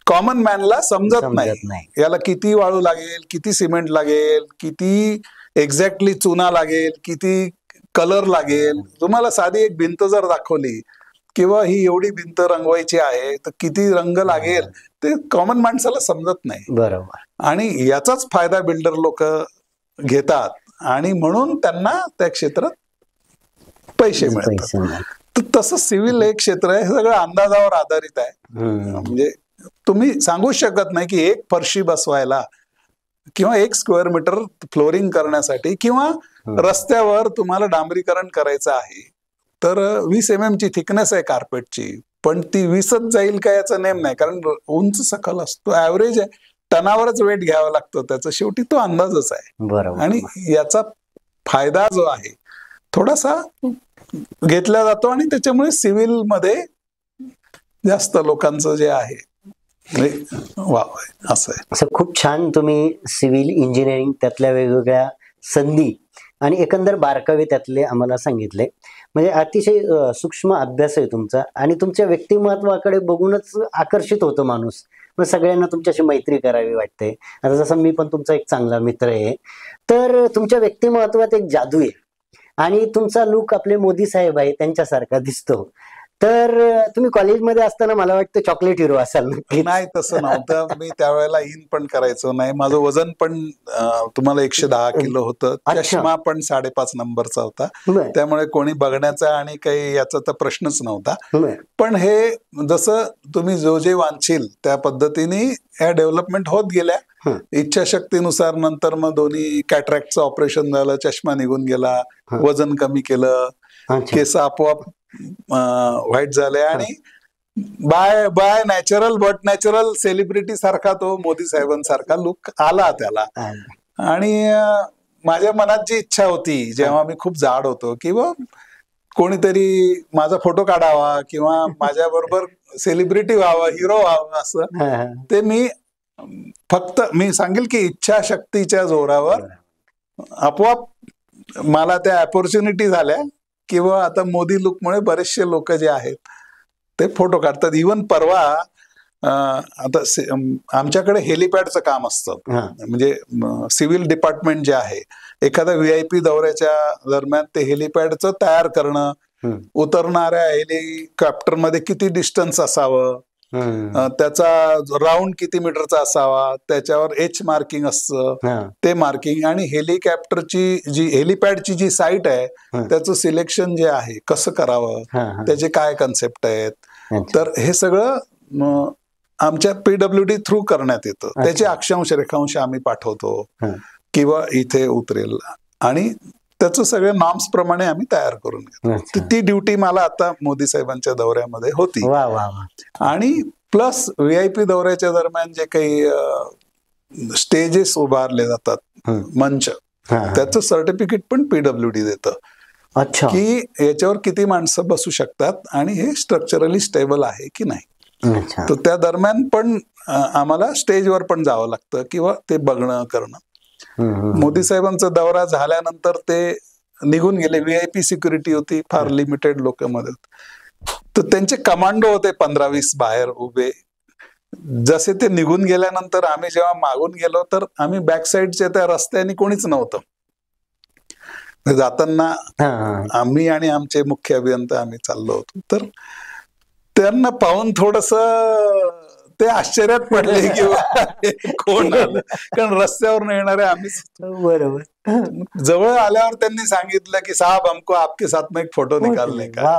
कॉमन मॅनला समजत नाही. याला किती वाळू लागेल, किती सिमेंट लागेल, किती एक्झॅक्टली चुना लागेल, किती कलर लागेल. तुम्हाला साधी एक भिंत जर दाखवली किंवा ही एवढी भिंत रंगवायची आहे तर किती रंग लागेल ते कॉमन माणसाला समजत नाही. बरोबर. आणि याचाच फायदा बिल्डर लोक घेतात, आणि म्हणून त्यांना त्या क्षेत्रात पैसे मिळतात. तर तसं सिव्हिल एक क्षेत्र आहे, सगळं अंदाजावर आधारित आहे. म्हणजे तुम्ही सांगू शकत नाही की एक फरशी बसवायला किंवा 1 स्क्वेअर मीटर फ्लोरिंग करण्यासाठी किंवा रस्त्यावर तुम्हाला डांबरीकरण करायचं आहे तर 20 mm ची थिकनेस आहे कार्पेटची, पण ती 20च जाईल का याचा नेम नाही, कारण उंच सखल असतो, ऍव्हरेज आहे, टनावरच वेट घ्यावं लागतं त्याचं, शेवटी तो अंदाजच आहे. आणि याचा फायदा जो आहे थोडासा घेतला जातो, आणि त्याच्यामुळे सिव्हिल मध्ये जास्त लोकांचं जे आहे असं आहे. असं खूप छान तुम्ही सिव्हिल इंजिनिअरिंग, त्यातल्या वेगवेगळ्या संधी आणि एकंदर बारकावे त्यातले आम्हाला सांगितले. म्हणजे अतिशय सूक्ष्म अभ्यास आहे तुमचा, आणि तुमच्या व्यक्तिमत्वाकडे बघूनच आकर्षित होतो माणूस. मग सगळ्यांना तुमच्याशी मैत्री करावी वाटते. आता जसं मी पण तुमचा एक चांगला मित्र आहे, तर तुमच्या व्यक्तिमत्वात एक जादू आहे, आणि तुमचा लुक आपले मोदी साहेब आहे त्यांच्यासारखा दिसतो. तर तुम्ही कॉलेजमध्ये असताना मला वाटतं चॉकलेट हिरो असाल. नाही, तसं नव्हतं. मी त्यावेळेला इन पण करायचो नाही. माझं वजन पण तुम्हाला 110 किलो होतं. चष्मा पण 5.5 नंबरचा होता. त्यामुळे कोणी बघण्याचा आणि काही याचा तर प्रश्नच नव्हता. पण हे जसं तुम्ही जे वांछील त्या पद्धतीने या डेव्हलपमेंट होत गेल्या. इच्छाशक्तीनुसार नंतर मग दोन्ही कॅटरॅक्टचं ऑपरेशन झालं, चष्मा निघून गेला, वजन कमी केलं, केस आपोआप व्हाईट झाले, आणि bye natural but natural celebrity सारखा तो मोदी साहेबांसारखा लुक आला त्याला. आणि माझ्या मनात जी इच्छा होती जेव्हा मी खूप जाड होतो की कोणीतरी माझा फोटो काढावा किंवा माझ्या बरोबर सेलिब्रिटी व्हावं, हिरो व्हावं, असं ते मी सांगेल की इच्छाशक्तीच्या जोरावर आपोआप मला त्या अपॉर्च्युनिटी झाल्या. किंवा आता मोदी लुकमुळे बरेचसे लोक जे आहेत ते फोटो काढतात. इव्हन परवा आता आमच्याकडे हेलिपॅडचं काम असतं. म्हणजे सिव्हिल डिपार्टमेंट जे आहे, एखाद्या VIP दौऱ्याच्या दरम्यान ते हेलिपॅडचं तयार करणं, उतरणाऱ्या हेलिकॉप्टर मध्ये किती डिस्टन्स असावं, त्याचा राऊंड किती मीटरचा असावा, त्याच्यावर एच मार्किंग असतं, ते मार्किंग, आणि हेलिकॉप्टरची जी हेलिपॅडची जी साईट आहे त्याचं सिलेक्शन जे आहे कसं करावं, त्याचे काय कन्सेप्ट आहेत, तर हे सगळं आमच्या PWD थ्रू करण्यात येतं. त्याचे अक्षांश रेखांश आम्ही पाठवतो किंवा इथे उतरेल, आणि त्याचं सगळ्या नॉर्म्स प्रमाणे आम्ही तयार करून घेतो. ती ड्युटी मला आता मोदी साहेबांच्या दौऱ्यामध्ये होती. आणि प्लस VIP दौऱ्याच्या दरम्यान जे काही स्टेजेस उभारले जातात, मंच, त्याचं सर्टिफिकेट पण PWD देतं की याच्यावर किती माणसं बसू शकतात आणि हे स्ट्रक्चरली स्टेबल आहे की नाही. तर त्या दरम्यान पण आम्हाला स्टेजवर पण जावं लागतं किंवा ते बघणं करणं. मोदी साहेबांचा दौरा झाल्यानंतर ते निघून गेले. VIP सिक्युरिटी होती, फार लिमिटेड लोक मध्ये, तर त्यांचे कमांडो होते 15-20 बाहेर उभे. जसे ते निघून गेल्यानंतर आम्ही जेव्हा मागून गेलो तर आम्ही बॅक साईडच्या त्या रस्त्याने कोणीच नव्हतं. जाताना आम्ही आणि आमचे मुख्य अभियंता आम्ही चाललो होतो, तर त्यांना पाहून थोडस ते आश्चर्यात पडले की कोण आलं, कारण रस्त्यावर येणारे आम्ही. बरोबर. जवळ आल्यावर त्यांनी सांगितलं की साहेब हमको आपके साथ में एक फोटो निकालने का,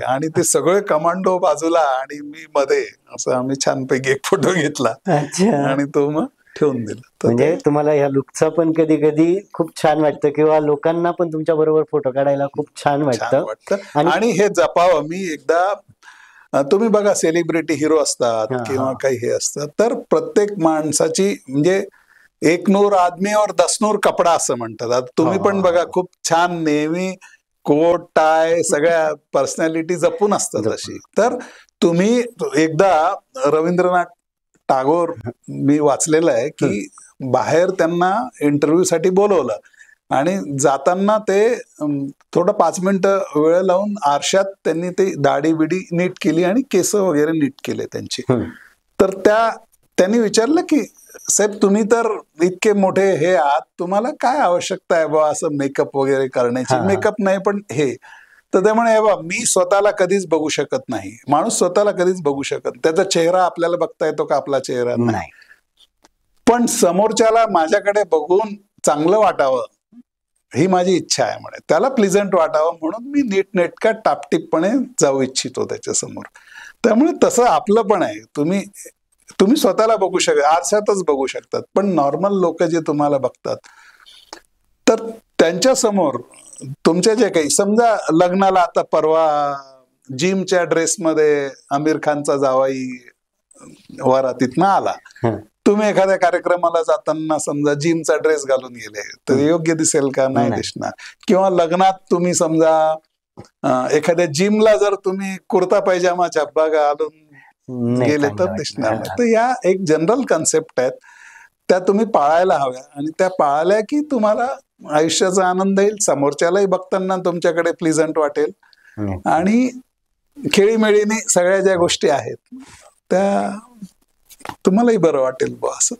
आणि ते सगळे कमांडो बाजूला आणि मी मध्ये, असं आम्ही छानपैकी एक फोटो घेतला आणि तो मग ठेवून दिला. म्हणजे तुम्हाला ह्या लुकचा पण कधी कधी खूप छान वाटतं किंवा लोकांना पण तुमच्या बरोबर फोटो काढायला खूप छान वाटतं आणि हे जपावं. मी एकदा, तुम्ही बघा सेलिब्रिटी हिरो असतात किंवा काही हे असतात, तर प्रत्येक माणसाची म्हणजे एक नूर आदमी और 10 नूर कपडा असं म्हणतात. आता तुम्ही पण बघा खूप छान नेहमी कोट टाय सगळ्या पर्सनॅलिटी जपून असतात अशी. तर तुम्ही एकदा रवींद्रनाथ टागोर मी वाचलेलं आहे की बाहेर त्यांना इंटरव्ह्यू साठी बोलवलं आणि जाताना ते थोडं 5 मिनिटं वेळ लावून आरशात त्यांनी ते दाढी बिडी नीट केली आणि केस वगैरे नीट केले त्यांचे. तर त्यांनी विचारलं की साहेब तुम्ही तर इतके मोठे हे आहात, तुम्हाला काय आवश्यकता आहे बा असं मेकअप वगैरे करण्याची. मेकअप नाही पण हे. तर ते म्हणे बा मी स्वतःला कधीच बघू शकत नाही, माणूस स्वतःला कधीच बघू शकत, त्याचा चेहरा आपल्याला बघता येतो का, आपला चेहरा नाही, पण समोरच्याला माझ्याकडे बघून चांगलं वाटावं ही माझी इच्छा आहे म्हणे, त्याला प्लीझंट वाटावं म्हणून मी नीटनेटका टापटीपपणे जाऊ इच्छितो त्याच्या समोर. त्यामुळे तसं आपलं पण आहे. तुम्ही स्वतःला बघू शकता, आरशातच बघू शकतात, पण नॉर्मल लोक जे तुम्हाला बघतात तर त्यांच्या समोर तुमच्या जे काही, समजा लग्नाला आता परवा जिमच्या ड्रेसमध्ये आमिर खानचा जावाई वरातीतनं आला, तुम्ही एखाद्या कार्यक्रमाला जाताना समजा जिमचा ड्रेस घालून गेले तर योग्य दिसेल का, नाही दिसणार. किंवा लग्नात तुम्ही समजा एखाद्या जिमला जर तुम्ही कुर्ता पैजामा झब्बा घालून गेले तर दिसणार नाही. तर या एक जनरल कन्सेप्ट आहेत, त्या तुम्ही पाळायला हव्या, आणि त्या पाळल्या की तुम्हाला आयुष्याचा आनंद येईल, समोरच्यालाही बघताना तुमच्याकडे प्लीझंट वाटेल, आणि खेळीमेळीने सगळ्या ज्या गोष्टी आहेत त्या तुम्हालाही बरं वाटेल बा असं.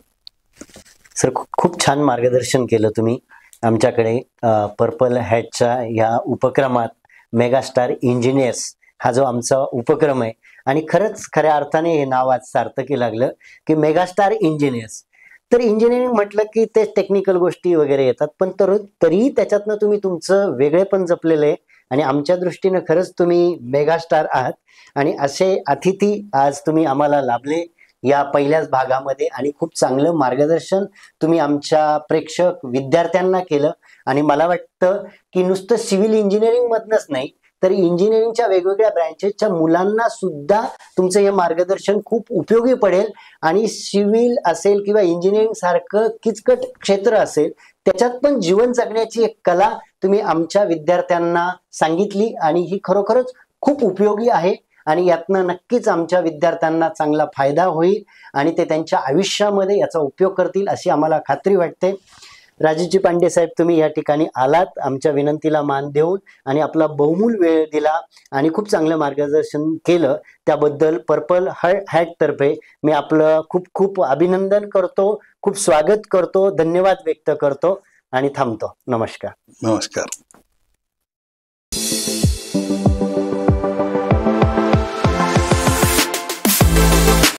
सर खूप छान मार्गदर्शन केलं तुम्ही आमच्याकडे. पर्पल हॅटच्या या उपक्रमात मेगास्टार इंजिनियर्स हा जो आमचा उपक्रम आहे, आणि खरंच खऱ्या अर्थाने हे नाव आज सार्थकी लागलं की मेगास्टार इंजिनियर्स. तर इंजिनिअरिंग म्हटलं की ते टेक्निकल गोष्टी वगैरे येतात, पण तरीही त्याच्यातनं तुम्ही तुमचं वेगळेपण जपलेलं आहे, आणि आमच्या दृष्टीनं खरंच तुम्ही मेगास्टार आहात. आणि असे अतिथी आज तुम्ही आम्हाला लाभले या पहिल्याच भागामध्ये, आणि खूप चांगलं मार्गदर्शन तुम्ही आमच्या प्रेक्षक विद्यार्थ्यांना केलं. आणि मला वाटतं की नुसतं सिव्हिल इंजिनिअरिंग मधनच नाही तर इंजिनिअरिंगच्या वेगवेगळ्या ब्रँचेसच्या मुलांना सुद्धा तुमचं हे मार्गदर्शन खूप उपयोगी पडेल. आणि सिव्हिल असेल किंवा इंजिनिअरिंग सारखं किचकट क्षेत्र असेल त्याच्यात पण जीवन जगण्याची एक कला तुम्ही आमच्या विद्यार्थ्यांना सांगितली, आणि ही खरोखरच खूप उपयोगी आहे. आणि यातनं नक्कीच आमच्या विद्यार्थ्यांना चांगला फायदा होईल आणि ते त्यांच्या आयुष्यामध्ये याचा उपयोग करतील अशी आम्हाला खात्री वाटते. राजेशजी पांडे साहेब, तुम्ही या ठिकाणी आलात, आमच्या विनंतीला मान देऊन आणि आपला बहुमूल वेळ दिला आणि खूप चांगलं मार्गदर्शन केलं, त्याबद्दल पर्पल हॅट तर्फे मी आपलं खूप खूप अभिनंदन करतो, खूप स्वागत करतो, धन्यवाद व्यक्त करतो आणि थांबतो. नमस्कार. नमस्कार.